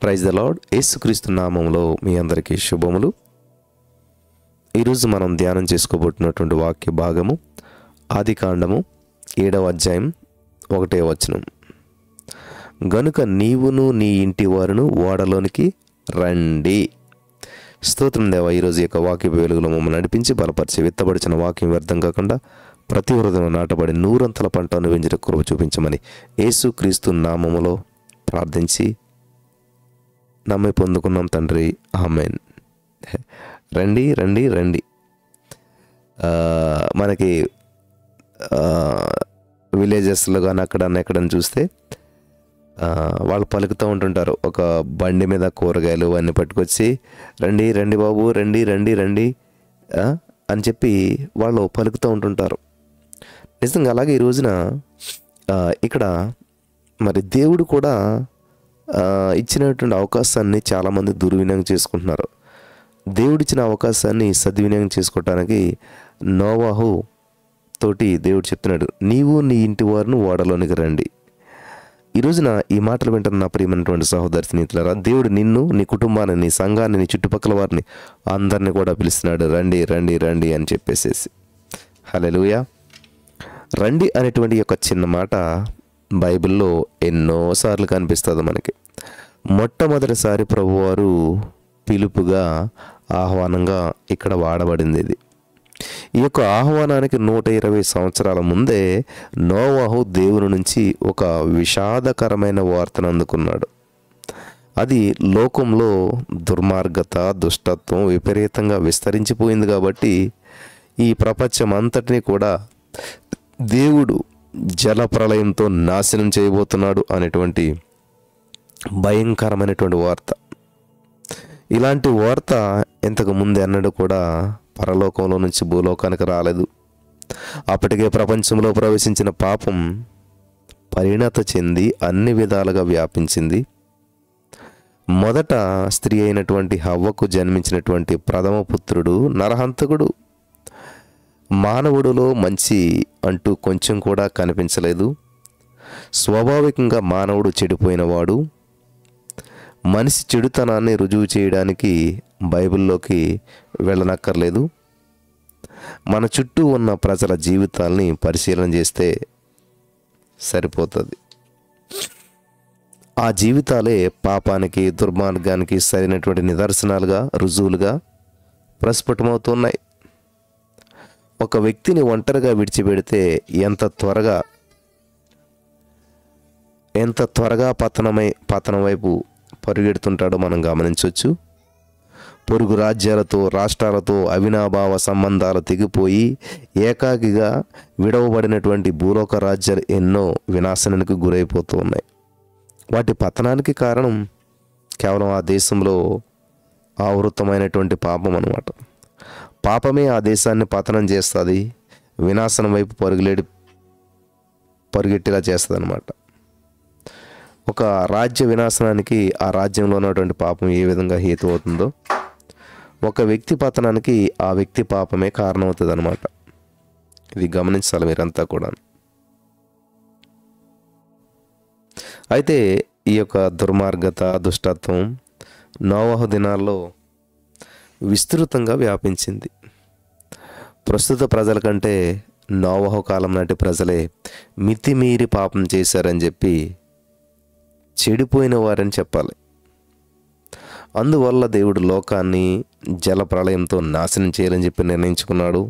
Praise the lord. యేసుక్రీస్తు నామములో మీ అందరికీ శుభములు. ఈరోజు మనం ధ్యానం చేసుకోబోతున్నటువంటి వాక్య భాగము ఆదికాండము 7వ అధ్యాయం 1వ వచనం. గనుక నీవును నీ ఇంటి వారును ఓడలోనికి రండి. స్తోత్రం దేవా. ఈరోజు యొక్క వాక్య వెలుగులో మమ్మల్ని నడిపించి బలపరిచి విత్తబడిచిన వాక్యం వ్యర్థం కాకుండా ప్రతి హృదయం నాటబడి నూరంతల పంట అనుభవించిన కృప చూపించమని యేసుక్రీస్తు నామములో ప్రార్థించి నమ్మి పొందుకున్నాం తండ్రి, ఆమేన్. రండి రండి రండి. మనకి విలేజెస్లో కానీ ఎక్కడన్నా చూస్తే వాళ్ళు పలుకుతూ ఉంటుంటారు. ఒక బండి మీద కూరగాయలు అన్నీ పట్టుకొచ్చి రండి రండి బాబు, రండి రండి రండి అని చెప్పి వాళ్ళు పలుకుతూ ఉంటుంటారు. నిజంగా అలాగే ఈ రోజున ఇక్కడ మరి దేవుడు కూడా ఇచ్చినటువంటి అవకాశాన్ని చాలామంది దుర్వినియోగం చేసుకుంటున్నారు. దేవుడిచ్చిన అవకాశాన్ని సద్వినియోగం చేసుకోవటానికి నోవాహు తోటి దేవుడు చెప్తున్నాడు, నీవు నీ ఇంటి వారిని ఓడలోనికి రండి. ఈ రోజున ఈ మాటలు వింటున్న నా ప్రియమైనటువంటి సహోదరి స్నేహితులారా, దేవుడు నిన్ను, నీ కుటుంబాన్ని, నీ సంఘాన్ని, నీ చుట్టుపక్కల వారిని అందరినీ కూడా పిలుస్తున్నాడు. రండి రండి రండి అని చెప్పేసేసి. హల్లెలూయా. రండి అనేటువంటి యొక్క చిన్న మాట బైబిల్లో ఎన్నోసార్లు కనిపిస్తుంది మనకి. మొట్టమొదటిసారి ప్రభువారు పిలుపుగా, ఆహ్వానంగా ఇక్కడ వాడబడింది ఇది. ఈ యొక్క ఆహ్వానానికి 120 సంవత్సరాల ముందే నోవాహు దేవుని నుంచి ఒక విషాదకరమైన వార్తను అందుకున్నాడు. అది లోకంలో దుర్మార్గత, దుష్టత్వం విపరీతంగా విస్తరించిపోయింది. కాబట్టి ఈ ప్రపంచం అంతటినీ కూడా దేవుడు జల ప్రళయంతో నాశనం చేయబోతున్నాడు అనేటువంటి భయంకరమైనటువంటి వార్త. ఇలాంటి వార్త ఇంతకు ముందు ఎన్నడూ కూడా పరలోకంలో నుంచి భూలోకానికి రాలేదు. అప్పటికే ప్రపంచంలో ప్రవేశించిన పాపం పరిణత చెంది అన్ని విధాలుగా వ్యాపించింది. మొదట స్త్రీ అయినటువంటి హవ్వకు జన్మించినటువంటి ప్రథమ పుత్రుడు నరహంతకుడు. మానవుడిలో మంచి అంటూ కొంచెం కూడా కనిపించలేదు. స్వాభావికంగా మానవుడు చెడిపోయినవాడు. మనిషి చెడుతనాన్ని రుజువు చేయడానికి బైబిల్లోకి వెళ్ళనక్కర్లేదు. మన చుట్టూ ఉన్న ప్రజల జీవితాల్ని పరిశీలన చేస్తే సరిపోతుంది. ఆ జీవితాలే పాపానికి, దుర్మార్గానికి సరైనటువంటి నిదర్శనాలుగా, రుజువులుగా ప్రస్ఫుటమవుతున్నాయి. ఒక వ్యక్తిని ఒంటరిగా విడిచిపెడితే ఎంత త్వరగా పతనం వైపు పరుగెడుతుంటాడో మనం గమనించవచ్చు. పొరుగు రాజ్యాలతో, రాష్ట్రాలతో అవినాభావ సంబంధాలు తెగిపోయి ఏకాకిగా విడవబడినటువంటి భూలోక రాజ్యాలు ఎన్నో వినాశనానికి గురైపోతూ ఉన్నాయి. వాటి పతనానికి కారణం కేవలం ఆ దేశంలో ఆవృతమైనటువంటి పాపం అన్నమాట. పాపమే ఆ దేశాన్ని పతనం చేస్తుంది, వినాశనం వైపు పరుగెట్టేలా చేస్తుంది అన్నమాట. ఒక రాజ్య వినాశనానికి ఆ రాజ్యంలో ఉన్నటువంటి పాపం ఏ విధంగా హేతు అవుతుందో, ఒక వ్యక్తి పతనానికి ఆ వ్యక్తి పాపమే కారణమవుతుంది అన్నమాట. ఇది గమనించాలి మీరంతా కూడా. అయితే ఈ యొక్క దుర్మార్గత, దుష్టత్వం నోవాహు దినాల్లో విస్తృతంగా వ్యాపించింది. ప్రస్తుత ప్రజల కంటే నోవాహు కాలం నాటి ప్రజలే మితిమీరి పాపం చేశారని చెప్పి చెడిపోయిన వారని చెప్పాలి. అందువల్ల దేవుడు లోకాన్ని జల ప్రళయంతో నాశనం చేయాలని చెప్పి నిర్ణయించుకున్నాడు.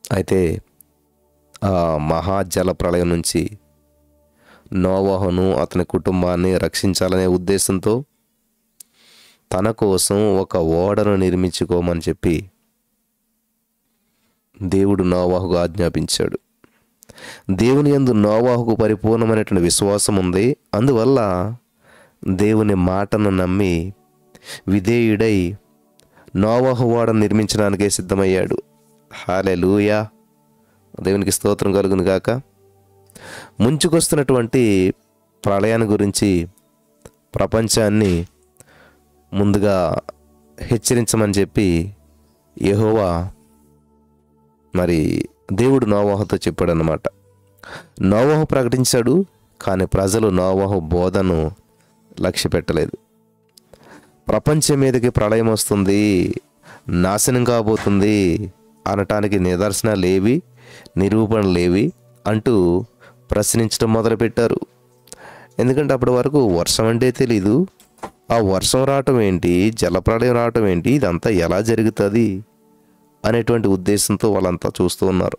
అయితే ఆ మహాజల ప్రళయం నుంచి నోవాహును, అతని కుటుంబాన్ని రక్షించాలనే ఉద్దేశంతో తన కోసం ఒక ఓడను నిర్మించుకోమని చెప్పి దేవుడు నోవాహుకు ఆజ్ఞాపించాడు. దేవుని యందు నోవాహుకు పరిపూర్ణమైనటువంటి విశ్వాసం ఉంది. అందువల్ల దేవుని మాటను నమ్మి విధేయుడై నోవాహు ఓడను నిర్మించడానికే సిద్ధమయ్యాడు. హల్లెలూయా. దేవునికి స్తోత్రం కలుగును గాక. ముంచుకొస్తున్నటువంటి ప్రళయాన్ని గురించి ప్రపంచాన్ని ముందుగా హెచ్చరించమని చెప్పి యెహోవా మరి దేవుడు నోవాహుతో చెప్పాడు అన్నమాట. నోవాహు ప్రకటించాడు, కానీ ప్రజలు నోవాహు బోధను లక్ష్య పెట్టలేదు. ప్రపంచం మీదకి ప్రళయం వస్తుంది, నాశనం కాబోతుంది అనటానికి నిదర్శనాలేవి, నిరూపణలేవి అంటూ ప్రశ్నించడం మొదలుపెట్టారు. ఎందుకంటే అప్పటి వరకు వర్షం అంటే తెలీదు, ఆ వర్షం రావటం ఏంటి, జలప్రళయం రావటం ఏంటి, ఇదంతా ఎలా జరుగుతుంది అనేటువంటి ఉద్దేశంతో వాళ్ళంతా చూస్తూ ఉన్నారు.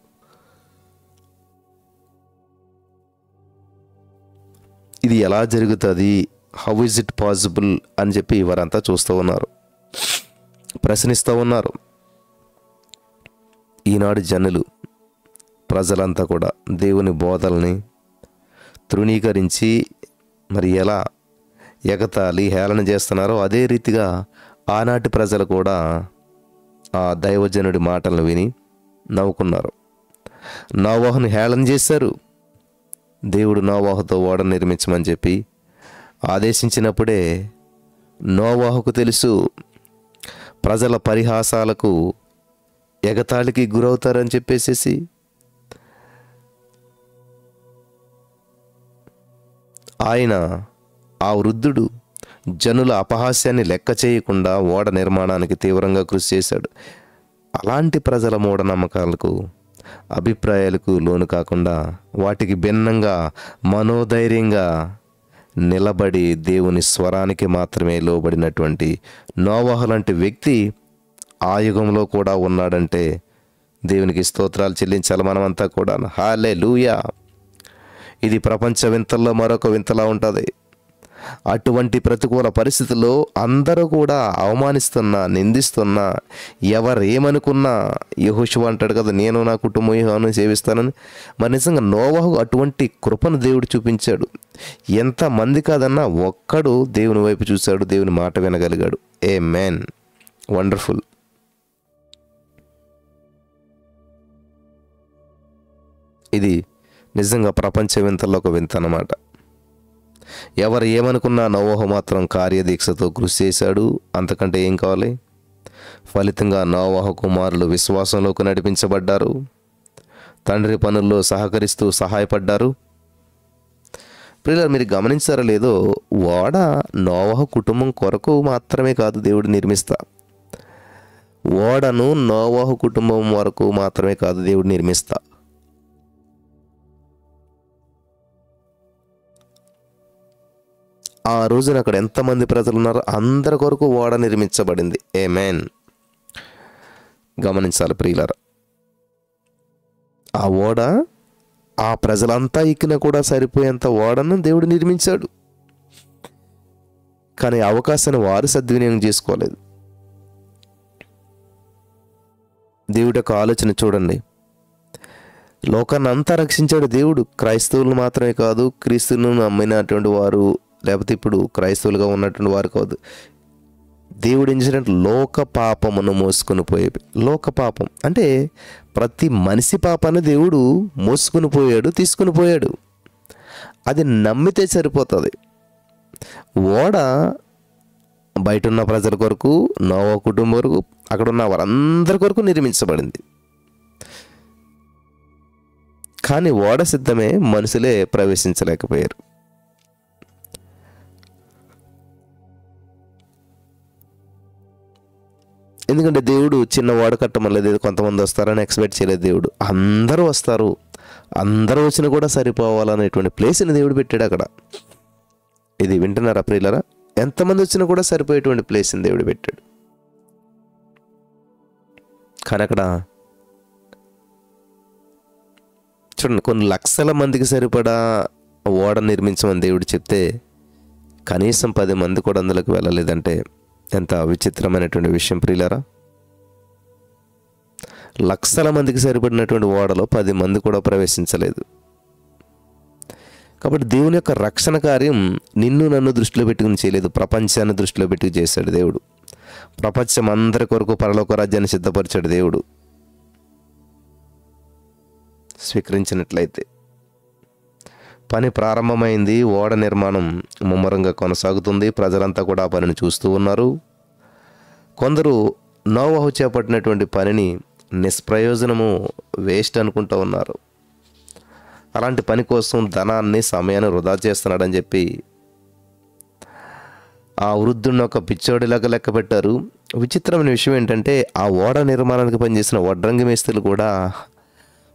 ఇది ఎలా జరుగుతుంది, హౌ ఇస్ ఇట్ పాసిబుల్ అని చెప్పి వారంతా చూస్తూ ఉన్నారు, ప్రశ్నిస్తూ ఉన్నారు. ఈనాడు జనులు, ప్రజలంతా కూడా దేవుని బోధల్ని తృణీకరించి మరి ఎలా ఎగతాళి హేళన చేస్తున్నారో అదే రీతిగా ఆనాటి ప్రజలు కూడా ఆ దైవజనుడి మాటలను విని నవ్వుకున్నారు. నోవహును హేళన చేశారు. దేవుడు నోవహుతో ఓడ నిర్మించమని చెప్పి ఆదేశించినప్పుడే నోవహుకు తెలుసు ప్రజల పరిహాసాలకు ఎగతాళికి గురవుతారని చెప్పేసేసి ఆయన, ఆ వృద్ధుడు జనుల అపహాస్యాన్ని లెక్క చేయకుండా ఓడ నిర్మాణానికి తీవ్రంగా కృషి చేశాడు. అలాంటి ప్రజల మూఢనమ్మకాలకు, అభిప్రాయాలకు లోను కాకుండా వాటికి భిన్నంగా మనోధైర్యంగా నిలబడి దేవుని స్వరానికి మాత్రమే లోబడినటువంటి నోవహు లాంటి వ్యక్తి ఆ యుగంలో కూడా ఉన్నాడంటే దేవునికి స్తోత్రాలు చెల్లించాలి మనమంతా కూడా. హల్లెలూయా. ఇది ప్రపంచ వింతల్లో మరొక వింతలా ఉంటుంది. అటువంటి ప్రతికూల పరిస్థితుల్లో అందరూ కూడా అవమానిస్తున్నా, నిందిస్తున్నా, ఎవరేమనుకున్నా, యెహోషువ అంటాడు కదా, నేను నా కుటుంబం యెహోవాను సేవిస్తానని. మరి నిజంగా నోవహు అటువంటి కృపను దేవుడు చూపించాడు. ఎంతమంది కాదన్నా ఒక్కడు దేవుని వైపు చూశాడు, దేవుని మాట వినగలిగాడు. ఆమేన్. వండర్ఫుల్. ఇది నిజంగా ప్రపంచ వింతల్లో ఒక వింత అన్నమాట. ఎవరు ఏమనుకున్నా నోవహు మాత్రం కార్యదీక్షతో కృషి చేశాడు. అంతకంటే ఏం కావాలి? ఫలితంగా నోవహు కుమారులు విశ్వాసంలోకి నడిపించబడ్డారు, తండ్రి పనుల్లో సహకరిస్తూ సహాయపడ్డారు. ప్రియులారా, మీరు గమనించారో లేదో, ఓడ నోవహు కుటుంబం కొరకు మాత్రమే కాదు దేవుడు నిర్మిస్తా. ఓడను నోవహు కుటుంబం వరకు మాత్రమే కాదు దేవుడు నిర్మిస్తా. ఆ రోజున అక్కడ ఎంతమంది ప్రజలు ఉన్నారో అందరి కొరకు ఓడ నిర్మించబడింది. ఆమేన్. గమనించాలి ప్రియులారా, ఆ ఓడ ఆ ప్రజలంతా ఎక్కినా కూడా సరిపోయేంత ఓడను దేవుడు నిర్మించాడు. కానీ అవకాశాన్ని వారు సద్వినియోగం చేసుకోలేదు. దేవుడి యొక్క ఆలోచన చూడండి. లోకాన్ని అంతా రక్షించాడు దేవుడు. క్రైస్తవులు మాత్రమే కాదు, క్రీస్తును నమ్మినటువంటి వారు, లేకపోతే ఇప్పుడు క్రైస్తవులుగా ఉన్నటువంటి వారు కాదు. దేవుడు ఏం చేసినట్టు లోక పాపమును మోసుకొని పోయేది. లోక పాపం అంటే ప్రతి మనిషి పాపాన్ని దేవుడు మోసుకొని పోయాడు, తీసుకుని పోయాడు. అది నమ్మితే సరిపోతుంది. ఓడ బయట ఉన్న ప్రజల కొరకు, నోవహు కుటుంబం వరకు, అక్కడ ఉన్న వారందరి కొరకు నిర్మించబడింది. కానీ ఓడ సిద్ధమే, మనుషులే ప్రవేశించలేకపోయారు. ఎందుకంటే దేవుడు చిన్న ఓడ కట్టమలేదు, కొంతమంది వస్తారని ఎక్స్పెక్ట్ చేయలేదు దేవుడు. అందరూ వస్తారు, అందరూ వచ్చినా కూడా సరిపోవాలనేటువంటి ప్లేస్ని దేవుడు పెట్టాడు అక్కడ. ఇది వింటున్నారా ప్రియులారా? ఎంతమంది వచ్చినా కూడా సరిపోయేటువంటి ప్లేస్ని దేవుడు పెట్టాడు. కానీ అక్కడ చూడండి, కొన్ని లక్షల మందికి సరిపడా ఓడ నిర్మించమని దేవుడు చెప్తే కనీసం 10 మంది కూడా అందులోకి వెళ్ళలేదంటే ఎంత విచిత్రమైనటువంటి విషయం ప్రియులారా. లక్షల మందికి సరిపడినటువంటి ఓడలో 10 మంది కూడా ప్రవేశించలేదు. కాబట్టి దేవుని యొక్క రక్షణ కార్యం నిన్ను నన్ను దృష్టిలో పెట్టుకుని చేయలేదు, ప్రపంచాన్ని దృష్టిలో పెట్టుకు చేశాడు దేవుడు. ప్రపంచం అందరి కొరకు పరలోక రాజ్యాన్ని సిద్ధపరిచాడు దేవుడు. స్వీకరించినట్లయితే పని ప్రారంభమైంది. ఓడ నిర్మాణం ముమ్మరంగా కొనసాగుతుంది. ప్రజలంతా కూడా ఆ పనిని చూస్తూ ఉన్నారు. కొందరు నోవహు చేపట్టినటువంటి పనిని నిష్ప్రయోజనము, వేస్ట్ అనుకుంటూ ఉన్నారు. అలాంటి పని కోసం ధనాన్ని, సమయాన్ని వృధా చేస్తున్నాడని చెప్పి ఆ వృద్ధుడిని ఒక పిచ్చోడిలాగా లెక్క పెట్టారు. విచిత్రమైన విషయం ఏంటంటే ఆ ఓడ నిర్మాణానికి పనిచేసిన వడ్రంగి మేస్త్రులు కూడా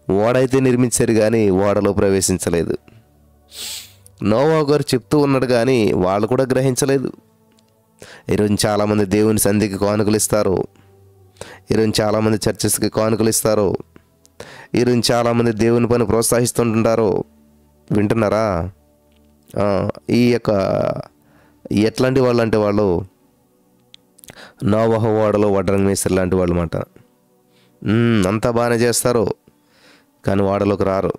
ఓడ అయితే నిర్మించారు కానీ ఓడలో ప్రవేశించలేదు. నోవా గారు చెప్తూ ఉన్నాడు కానీ వాళ్ళు కూడా గ్రహించలేదు. ఈరోజు చాలామంది దేవుని సంధికి కానుకలు ఇస్తారు. ఈరోజు చాలామంది చర్చెస్కి కానుకలు ఇస్తారు. ఈరోజు చాలామంది దేవుని పని ప్రోత్సహిస్తుంటుంటారు. వింటున్నారా? ఈ యొక్క ఎట్లాంటి వాళ్ళు అంటే వాళ్ళు నోవహు ఓడలో వడ్రంగి మేస్త్రి లాంటి వాళ్ళు అన్నమాట. అంతా బాగానే చేస్తారు కానీ ఓడలోకి రారు.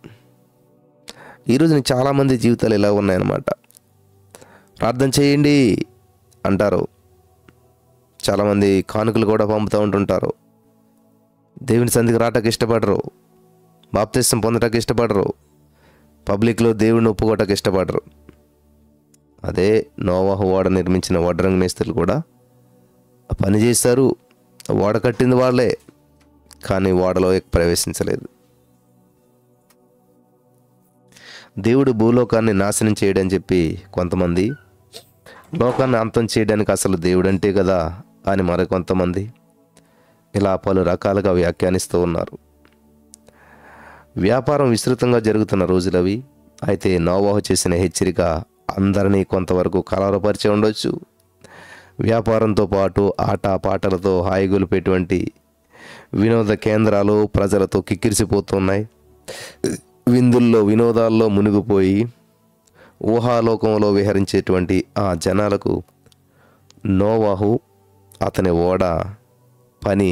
ఈరోజు చాలామంది జీవితాలు ఇలా ఉన్నాయన్నమాట. ప్రార్థన చేయండి అంటారు, చాలామంది కానుకలు కూడా పంపుతూ ఉంటుంటారు. దేవుని సంధికి రావటానికి ఇష్టపడరు, బాప్తిస్తం పొందటానికి ఇష్టపడరు, పబ్లిక్లో దేవుడిని ఒప్పుకోవటానికి ఇష్టపడరు. అదే నోవహు ఓడ నిర్మించిన వడ్రంగి మేస్త్రులు కూడా పని చేశారు. ఓడ కట్టింది వాళ్ళే కానీ ఓడలో ప్రవేశించలేదు. దేవుడు భూలోకాన్ని నాశనం చేయడని చెప్పి కొంతమంది, లోకాన్ని అంతం చేయడానికి అసలు దేవుడంటే కదా అని మరికొంతమంది ఇలా పలు రకాలుగా వ్యాఖ్యానిస్తూ ఉన్నారు. వ్యాపారం విస్తృతంగా జరుగుతున్న రోజులవి. అయితే నోవహు చేసిన హెచ్చరిక అందరినీ కొంతవరకు కలవరపరిచే ఉండొచ్చు. వ్యాపారంతో పాటు ఆట పాటలతో హాయిగొలిపేటువంటి వినోద కేంద్రాలు ప్రజలతో కిక్కిరిసిపోతున్నాయి. విందుల్లో వినోదాల్లో మునిగిపోయి ఊహాలోకంలో విహరించేటువంటి ఆ జనాలకు నోవహు అతని ఓడ పని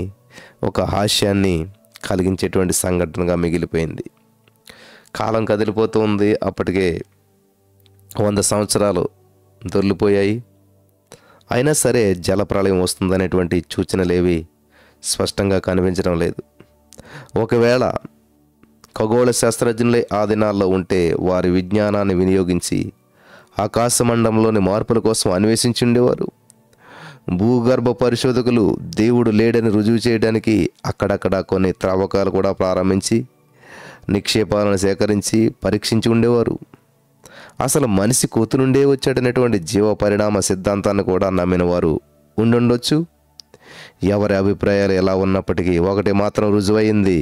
ఒక హాస్యాన్ని కలిగించేటువంటి సంఘటనగా మిగిలిపోయింది. కాలం కదిలిపోతూ ఉంది. అప్పటికే 100 సంవత్సరాలు దొర్లిపోయాయి. అయినా సరే జలప్రళయం వస్తుందనేటువంటి సూచనలేవి స్పష్టంగా కనిపించడం లేదు. ఒకవేళ ఖగోళ శాస్త్రజ్ఞులే ఆ దినాల్లో ఉంటే వారి విజ్ఞానాన్ని వినియోగించి ఆకాశమండలంలోని మార్పుల కోసం అన్వేషించి ఉండేవారు. భూగర్భ పరిశోధకులు దేవుడు లేడని రుజువు చేయడానికి అక్కడక్కడ కొన్ని త్రవ్వకాలు కూడా ప్రారంభించి నిక్షేపాలను సేకరించి పరీక్షించి ఉండేవారు. అసలు మనిషి కోతు నుండే వచ్చాడనేటువంటి జీవ పరిణామ సిద్ధాంతాన్ని కూడా నమ్మిన వారు ఉండుండొచ్చు. ఎవరి అభిప్రాయాలు ఎలా ఉన్నప్పటికీ ఒకటి మాత్రం రుజువైంది,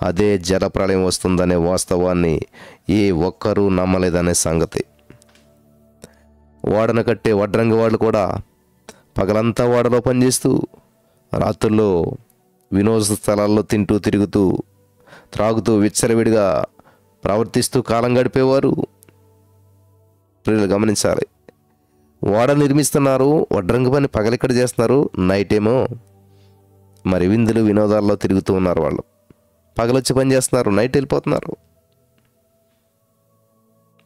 అదే జలప్రళయం వస్తుందనే వాస్తవాన్ని ఏ ఒక్కరూ నమ్మలేదనే సంగతి. ఓడను కట్టే వడ్రంగి వాళ్ళు కూడా పగలంతా ఓడలో పనిచేస్తూ రాత్రుల్లో వినోద స్థలాల్లో తింటూ తిరుగుతూ త్రాగుతూ విచ్చలవిడిగా ప్రవర్తిస్తూ కాలం గడిపేవారు. ప్రియులు గమనించాలి. ఓడ నిర్మిస్తున్నారు, వడ్రంగి పని పగలిక్కడ చేస్తున్నారు, నైట్ ఏమో మరి విందులు వినోదాల్లో తిరుగుతూ ఉన్నారు. వాళ్ళు పగలొచ్చి పని చేస్తున్నారు, నైట్ వెళ్ళిపోతున్నారు.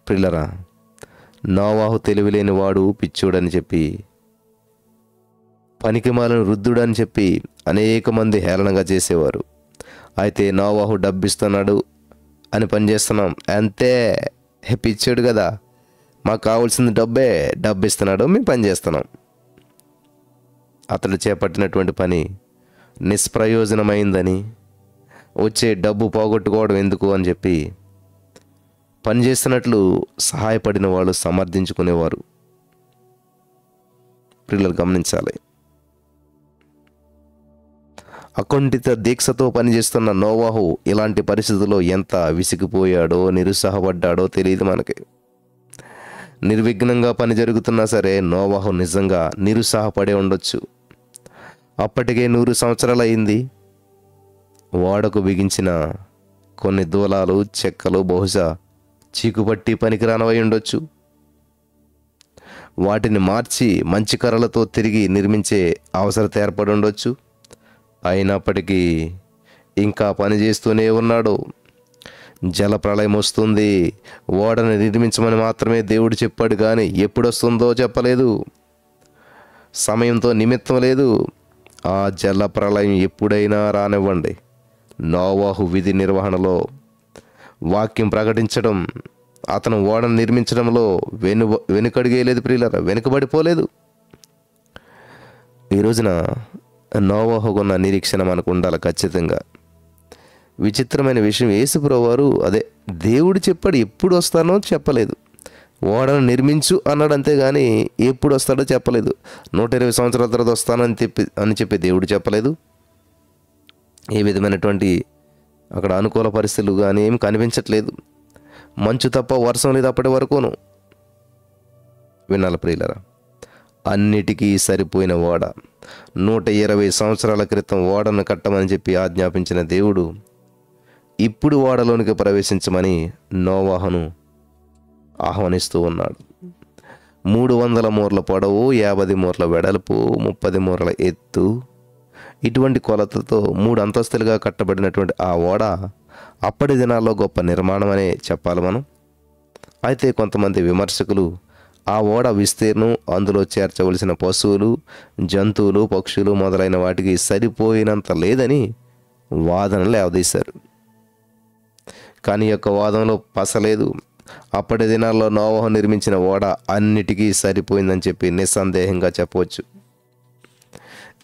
ప్రియులరా, నోవహు తెలివిలేని వాడు పిచ్చోడని చెప్పి, పనికిమాలిన వృద్ధుడని చెప్పి అనేక మంది హేళనగా చేసేవారు. అయితే నోవహు డబ్బిస్తున్నాడు అని పనిచేస్తున్నాం అంతే, పిచ్చోడు కదా, మాకు కావాల్సింది డబ్బు ఇస్తున్నాడు, మేము పని చేస్తున్నాం. అతడు చేపట్టినటువంటి పని నిష్ప్రయోజనమైందని, వచ్చే డబ్బు పోగొట్టుకోవడం ఎందుకు అని చెప్పి పనిచేస్తున్నట్లు సహాయపడిన వాళ్ళు సమర్థించుకునేవారు. పిల్లలు గమనించాలి. అకుంఠిత దీక్షతో పనిచేస్తున్న నోవహు ఇలాంటి పరిస్థితుల్లో ఎంత విసిగిపోయాడో నిరుత్సాహపడ్డాడో తెలియదు మనకి. నిర్విఘ్నంగా పని జరుగుతున్నా సరే నోవహు నిజంగా నిరుత్సాహపడే ఉండొచ్చు. అప్పటికే 100 సంవత్సరాలు అయింది. ఓడకు బిగించిన కొన్ని దూలాలు చెక్కలు బహుశా చీకుపట్టి పనికిరానవై ఉండొచ్చు. వాటిని మార్చి మంచి కర్రలతో తిరిగి నిర్మించే అవసరత ఏర్పడి ఉండొచ్చు. అయినప్పటికీ ఇంకా పని చేస్తూనే ఉన్నాడు. జలప్రళయం వస్తుంది, ఓడను నిర్మించమని మాత్రమే దేవుడు చెప్పాడు కానీ ఎప్పుడు వస్తుందో చెప్పలేదు. సమయంతో నిమిత్తం లేదు. ఆ జలప్రళయం ఎప్పుడైనా రానివ్వండి. నోవహు విధి నిర్వహణలో, వాక్యం ప్రకటించడం, అతను ఓడను నిర్మించడంలో వెనుకడిగేయలేదు ప్రియులారా, వెనుకబడిపోలేదు. ఈ రోజున నోవహుకున్న నిరీక్షణ మనకు ఉండాలి ఖచ్చితంగా. విచిత్రమైన విషయం, యేసుప్రభువారు అదే దేవుడు చెప్పాడు, ఎప్పుడు వస్తానో చెప్పలేదు. ఓడను నిర్మించు అన్నాడు, అంతేగాని ఎప్పుడు వస్తాడో చెప్పలేదు. 120 సంవత్సరాల తర్వాత వస్తానని చెప్పి దేవుడు చెప్పలేదు. ఏ విధమైనటువంటి అక్కడ అనుకూల పరిస్థితులు కానీ ఏమి కనిపించట్లేదు. మంచు తప్ప వర్షం లేదు అప్పటి వరకును. వినాల ప్రియులరా, అన్నిటికీ సరిపోయిన ఓడ 120 సంవత్సరాల క్రితం ఓడను కట్టమని చెప్పి ఆజ్ఞాపించిన దేవుడు ఇప్పుడు ఓడలోనికి ప్రవేశించమని నోవాహును ఆహ్వానిస్తూ ఉన్నాడు. 300 మూరల పొడవు, 50 మూరల వెడల్పు, 30 మూరల ఎత్తు, ఇటువంటి కొలతలతో 3 అంతస్తులుగా కట్టబడినటువంటి ఆ ఓడ అప్పటి దినాల్లో గొప్ప నిర్మాణం అనే చెప్పాలి మనం. అయితే కొంతమంది విమర్శకులు ఆ ఓడ విస్తీర్ణం, అందులో చేర్చవలసిన పశువులు, జంతువులు, పక్షులు మొదలైన వాటికి సరిపోయినంత లేదని వాదనలు లేవదీశారు. కానీ యొక్క వాదనలో పసలేదు. అప్పటి దినాల్లో నోవాహు నిర్మించిన ఓడ అన్నిటికీ సరిపోయిందని చెప్పి నిస్సందేహంగా చెప్పవచ్చు.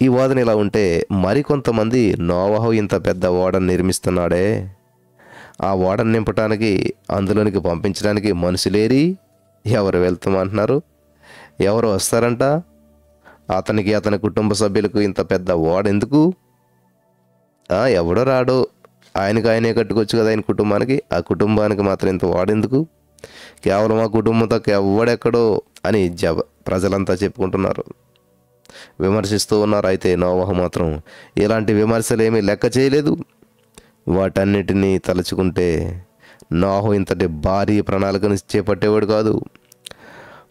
ఈ వాదన ఇలా ఉంటే, మరికొంతమంది నోవాహు ఇంత పెద్ద ఓడను నిర్మిస్తున్నాడే, ఆ ఓడను నింపటానికి, అందులోనికి పంపించడానికి మనుషులేరి ఎవరు వెళ్తామంటున్నారు, ఎవరు వస్తారంట, అతనికి అతని కుటుంబ సభ్యులకు ఇంత పెద్ద ఓడ ఎందుకు, ఎవడో రాడో, ఆయనే కట్టుకోవచ్చు కదా ఆయన కుటుంబానికి, ఆ కుటుంబానికి మాత్రం ఇంత వాడెందుకు, కేవలం ఆ కుటుంబంతో ఎవడెక్కడో అని ప్రజలంతా చెప్పుకుంటున్నారు, విమర్శిస్తూ ఉన్నారు. అయితే నోవాహు మాత్రం ఇలాంటి విమర్శలు ఏమీ లెక్క చేయలేదు. వాటన్నిటినీ తలుచుకుంటే నోవాహు ఇంతటి భారీ ప్రణాళికను చేపట్టేవాడు కాదు.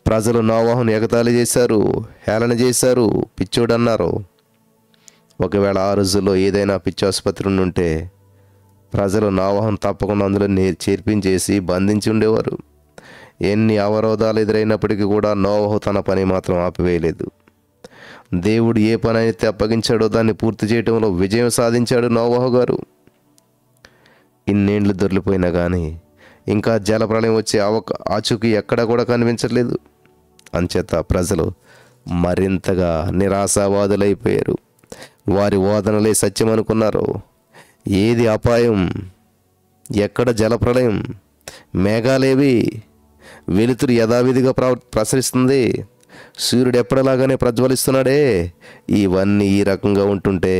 ప్రజలు నోవాహును ఎగతాళి చేశారు, హేళన చేశారు, పిచ్చోడు అన్నారు. ఒకవేళ ఆ రోజుల్లో ఏదైనా పిచ్చాసుపత్రి ఉంటే ప్రజలు నోవాహును తప్పకుండా అందులో చేర్పించేసి బంధించి ఉండేవారు. ఎన్ని అవరోధాలు ఎదురైనప్పటికీ కూడా నోవాహు తన పని మాత్రం ఆపివేయలేదు. దేవుడు ఏ పని అయితే అప్పగించాడో దాన్ని పూర్తి చేయడంలో విజయం సాధించాడు నోవాహు గారు. ఇన్నేండ్లు దొర్లిపోయినా కానీ ఇంకా జలప్రళయం వచ్చే ఆచూకీ ఎక్కడా కూడా కనిపించట్లేదు. అంచేత ప్రజలు మరింతగా నిరాశావాదులైపోయారు. వారి వాదనలే సత్యం అనుకున్నారు. ఏది అపాయం, ఎక్కడ జలప్రళయం, మేఘాలేవి, వెలుతురు యథావిధిగా ప్రసరిస్తుంది, సూర్యుడు ఎప్పటిలాగానే ప్రజ్వలిస్తున్నాడే, ఇవన్నీ ఈ రకంగా ఉంటుంటే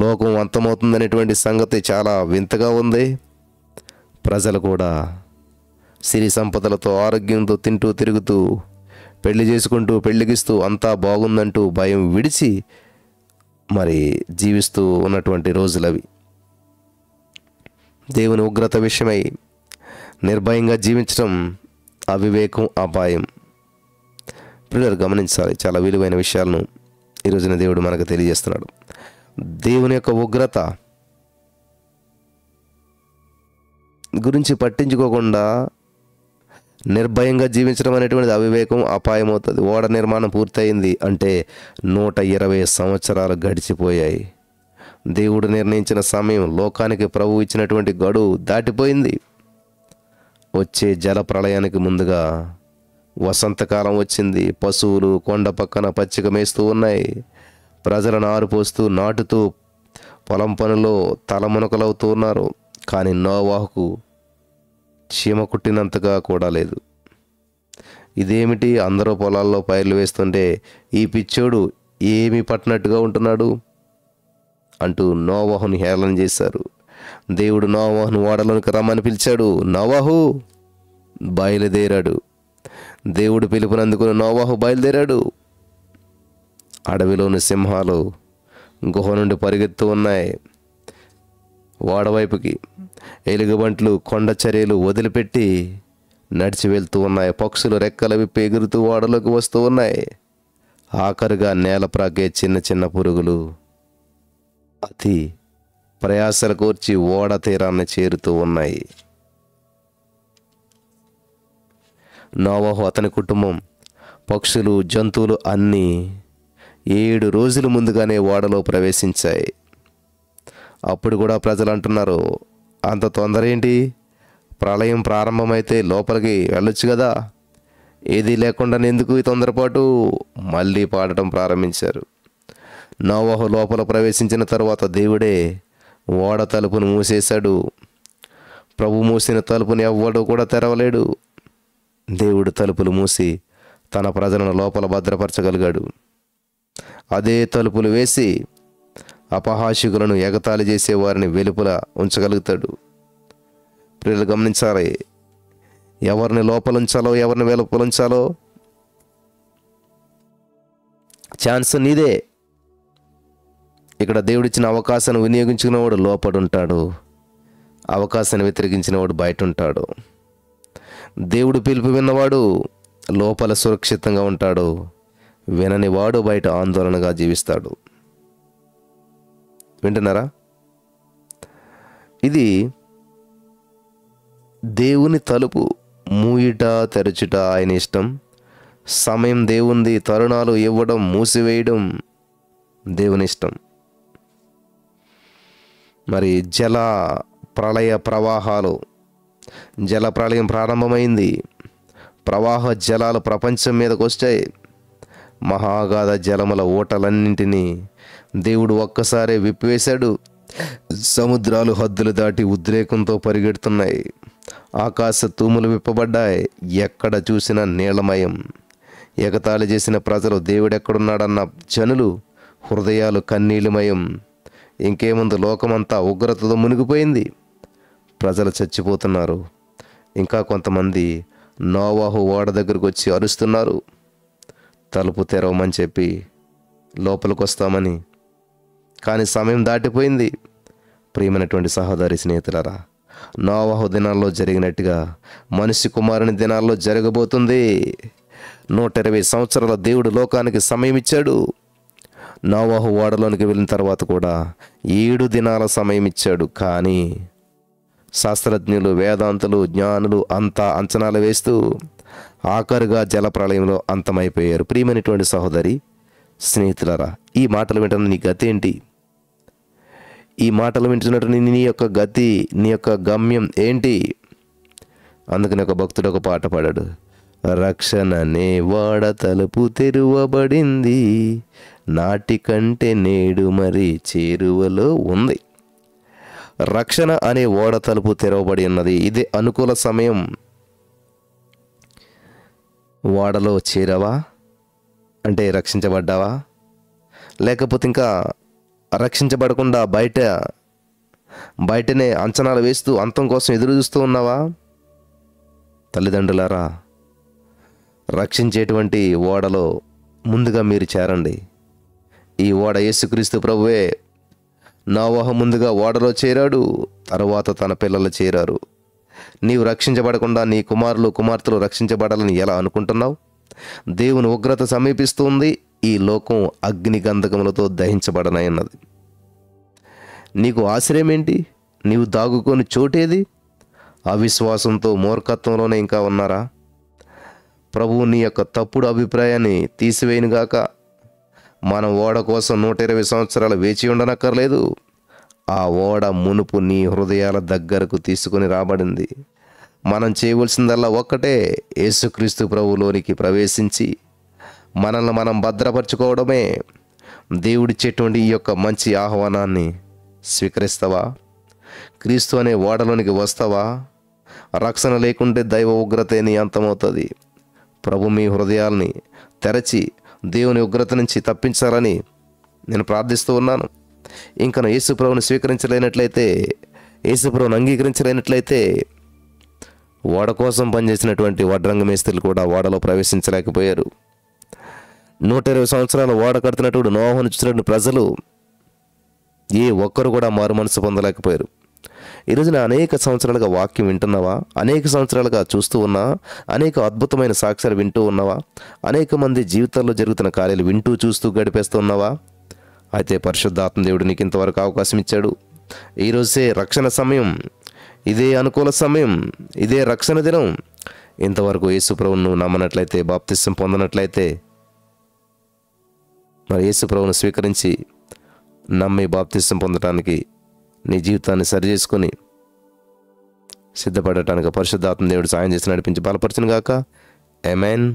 లోకం అంతమవుతుందనేటువంటి సంగతి చాలా వింతగా ఉంది. ప్రజలు కూడా సిరి సంపదలతో, ఆరోగ్యంతో తింటూ తిరుగుతూ, పెళ్లి చేసుకుంటూ, పెళ్లిగిస్తూ అంతా బాగుందంటూ భయం విడిచి మరి జీవిస్తూ ఉన్నటువంటి రోజులవి. దేవుని ఉగ్రత విషయమై నిర్భయంగా జీవించడం అవివేకం, అపాయం. పిల్లలు గమనించాలి, చాలా విలువైన విషయాలను ఈరోజున దేవుడు మనకు తెలియజేస్తున్నాడు. దేవుని యొక్క ఉగ్రత గురించి పట్టించుకోకుండా నిర్భయంగా జీవించడం అనేటువంటిది అవివేకం, అపాయం అవుతుంది. ఓడ నిర్మాణం పూర్తయింది అంటే 120 సంవత్సరాలు గడిచిపోయాయి. దేవుడు నిర్ణయించిన సమయం, లోకానికి ప్రభువు ఇచ్చినటువంటి గడువు దాటిపోయింది. వచ్చే జల ప్రళయానికి ముందుగా వసంతకాలం వచ్చింది. పశువులు కొండ పక్కన పచ్చిక మేస్తూ ఉన్నాయి. ప్రజలు నారు పోస్తూ, నాటుతూ, పొలం పనులో తలమునకలవుతూ ఉన్నారు. కానీ నోవాహుకు చీమ కుట్టినంతగా కూడా లేదు. ఇదేమిటి, అందరూ పొలాల్లో పైర్లు వేస్తుంటే ఈ పిచ్చోడు ఏమి పట్టినట్టుగా ఉంటున్నాడు అంటూ నోవాహుని హేళన చేశారు. దేవుడు నోవాహును ఓడలోనికి రమ్మని పిలిచాడు. నోవాహు బయలుదేరాడు. దేవుడు పిలుపునందుకుని నోవాహు బయలుదేరాడు. అడవిలోని సింహాలు గుహ నుండి పరిగెత్తు ఉన్నాయి ఓడవైపుకి. ఎలుగుబంట్లు కొండ చర్యలు వదిలిపెట్టి నడిచి వెళ్తూ ఉన్నాయి. పక్షులు రెక్కలు విప్పి ఎగురుతూ ఓడలోకి వస్తూ ఉన్నాయి. ఆఖరుగా నేల ప్రాకే చిన్న చిన్న పురుగులు అతి ప్రయాసలు కోర్చి ఓడ తీరాన్ని చేరుతూ ఉన్నాయి. నోవాహు, అతని కుటుంబం, పక్షులు, జంతువులు అన్నీ 7 రోజుల ముందుగానే ఓడలో ప్రవేశించాయి. అప్పుడు కూడా ప్రజలు అంటున్నారు, అంత తొందర ఏంటి, ప్రళయం ప్రారంభమైతే లోపలికి వెళ్ళొచ్చు కదా, ఏదీ లేకుండా ఎందుకు ఈ తొందరపాటు, మళ్ళీ పాడటం ప్రారంభించారు. నోవాహు లోపల ప్రవేశించిన తరువాత దేవుడే ఓడ తలుపును మూసేశాడు. ప్రభు మూసిన తలుపుని ఎవ్వడు కూడా తెరవలేడు. దేవుడు తలుపులు మూసి తన ప్రజలను లోపల భద్రపరచగలిగాడు. అదే తలుపులు వేసి అపహాసికులను ఎగతాళి చేసే వారిని వెలుపల ఉంచగలుగుతాడు. ప్రియులు గమనించాలి, ఎవరిని లోపల ఉంచాలో ఎవరిని వెలుపల ఉంచాలో ఛాన్స్ నీదే. ఇక్కడ దేవుడిచ్చిన అవకాశాన్ని వినియోగించుకున్నవాడు లోపల ఉంటాడు, అవకాశాన్ని వ్యతిరేకించినవాడు బయట ఉంటాడు. దేవుడు పిలుపు విన్నవాడు లోపల సురక్షితంగా ఉంటాడు, వినని వాడు బయట ఆందోళనగా జీవిస్తాడు. వింటున్నారా? ఇది దేవుని తలుపు మూయుట తెరచుట ఆయన ఇష్టం. సమయం దేవుంది, తరుణాలు ఇవ్వడం మూసివేయడం దేవుని ఇష్టం. మరి జల ప్రళయ ప్రవాహాలు, జల ప్రళయం ప్రారంభమైంది. ప్రవాహ జలాలు ప్రపంచం మీదకు వచ్చాయి. మహాగాధ జలముల ఊటలన్నింటినీ దేవుడు ఒక్కసారే విప్పివేశాడు. సముద్రాలు హద్దులు దాటి ఉద్రేకంతో పరిగెడుతున్నాయి. ఆకాశ తూములు విప్పబడ్డాయి. ఎక్కడ చూసినా నీళ్లమయం. ఎగతాళి చేసిన ప్రజలు, దేవుడెక్కడున్నాడన్న జనులు హృదయాలు కన్నీళ్ళమయం. ఇంకేముందు, లోకమంతా ఉగ్రతతో మునిగిపోయింది. ప్రజలు చచ్చిపోతున్నారు. ఇంకా కొంతమంది నోవాహు ఓడ దగ్గరకు వచ్చి అరుస్తున్నారు, తలుపు తెరవమని చెప్పి, లోపలికి వస్తామని. కానీ సమయం దాటిపోయింది. ప్రియమైనటువంటి సహోదరి స్నేహితులారా, నోవాహు దినాల్లో జరిగినట్టుగా మనిషి కుమారుని దినాల్లో జరగబోతుంది. 120 సంవత్సరాల దేవుడు లోకానికి సమయం ఇచ్చాడు. నోవాహు ఓడలోనికి వెళ్ళిన తర్వాత కూడా 7 దినాల సమయం ఇచ్చాడు. కానీ శాస్త్రజ్ఞులు, వేదాంతులు, జ్ఞానులు అంతా అంచనాలు వేస్తూ ఆఖరుగా జలప్రళయంలో అంతమైపోయారు. ప్రియమైనటువంటి సహోదరి స్నేహితులారా, ఈ మాటలు వింటున్న నీ గతి ఏంటి? ఈ మాటలు వింటున్నట్టు నీ యొక్క గతి, నీ యొక్క గమ్యం ఏంటి? అందుకని ఒక భక్తుడు ఒక పాట పాడాడు, రక్షణనే వాడ తలుపు తెరువబడింది, నాటికంటే నేడు మరి చేరువలో ఉంది. రక్షణ అనే ఓడ తలుపు తెరవబడి ఉన్నది. ఇదే అనుకూల సమయం. ఓడలో చేరవా అంటే రక్షించబడ్డావా? లేకపోతే ఇంకా రక్షించబడకుండా బయటనే అంచనాలు వేస్తూ అంతం కోసం ఎదురు చూస్తూ ఉన్నావా? తల్లిదండ్రులారా, రక్షించేటువంటి ఓడలో ముందుగా మీరు చేరండి. ఈ ఓడ యేసుక్రీస్తు ప్రభువే. నోవాహు ముందుగా ఓడలో చేరాడు, తరువాత తన పిల్లలు చేరారు. నీవు రక్షించబడకుండా నీ కుమారులు కుమార్తెలు రక్షించబడాలని ఎలా అనుకుంటున్నావు? దేవుని ఉగ్రత సమీపిస్తుంది. ఈ లోకం అగ్ని గంధకములతో దహించబడనన్నది. నీకు ఆశ్రయం ఏంటి? నీవు దాగుకొని చోటేది? అవిశ్వాసంతో మూర్ఖత్వంలోనే ఇంకా ఉన్నారా? ప్రభువు నీ యొక్క తప్పుడు అభిప్రాయాన్ని తీసివేయునుగాక. మనం ఓడ కోసం 120 సంవత్సరాలు వేచి ఉండనక్కర్లేదు. ఆ ఓడ మునుపు నీ హృదయాల దగ్గరకు తీసుకొని రాబడింది. మనం చేయవలసిందల్లా ఒక్కటే, యేసుక్రీస్తు ప్రభువులోనికి ప్రవేశించి మనల్ని మనం భద్రపరచుకోవడమే. దేవుడిచ్చేటువంటి ఈ యొక్క మంచి ఆహ్వానాన్ని స్వీకరిస్తావా? క్రీస్తు అనే ఓడలోనికి వస్తావా? రక్షణ లేకుంటే దైవ ఉగ్రతే నీ అంతమవుతుంది. ప్రభు మీ హృదయాల్ని తెరచి దేవుని ఉగ్రత నుంచి తప్పించాలని నేను ప్రార్థిస్తూ ఉన్నాను. ఇంకా యేసుప్రభుని స్వీకరించలేనట్లయితే, యేసుప్రభుని అంగీకరించలేనట్లయితే, ఓడ కోసం పనిచేసినటువంటి వడ్రంగ మేస్త్రీలు కూడా ఓడలో ప్రవేశించలేకపోయారు. 120 సంవత్సరాలు ఓడ కడుతున్నటువంటి నోవాహును చూసినటువంటి ప్రజలు ఏ ఒక్కరు కూడా మారు మనసు పొందలేకపోయారు. ఈరోజున అనేక సంవత్సరాలుగా వాక్యం వింటున్నావా? అనేక సంవత్సరాలుగా చూస్తూ ఉన్నా? అనేక అద్భుతమైన సాక్ష్యాలు వింటూ ఉన్నావా? అనేక మంది జీవితాల్లో జరుగుతున్న కార్యాలు వింటూ చూస్తూ గడిపేస్తూ ఉన్నావా? అయితే పరిశుద్ధాత్మ దేవుడు నీకు ఇంతవరకు అవకాశం ఇచ్చాడు. ఈరోజే రక్షణ సమయం, ఇదే అనుకూల సమయం, ఇదే రక్షణ దినం. ఇంతవరకు యేసుప్రభువును నువ్వు నమ్మనట్లయితే, బాప్తిసం పొందనట్లయితే, మరి యేసుప్రభువును స్వీకరించి నమ్మి బాప్తిసం పొందటానికి నీ జీవితాన్ని సరిచేసుకొని సిద్ధపడటానికి పరిశుద్ధాత్మ దేవుడు సాయం చేసి నడిపించి బలపరచును గాక. ఆమేన్.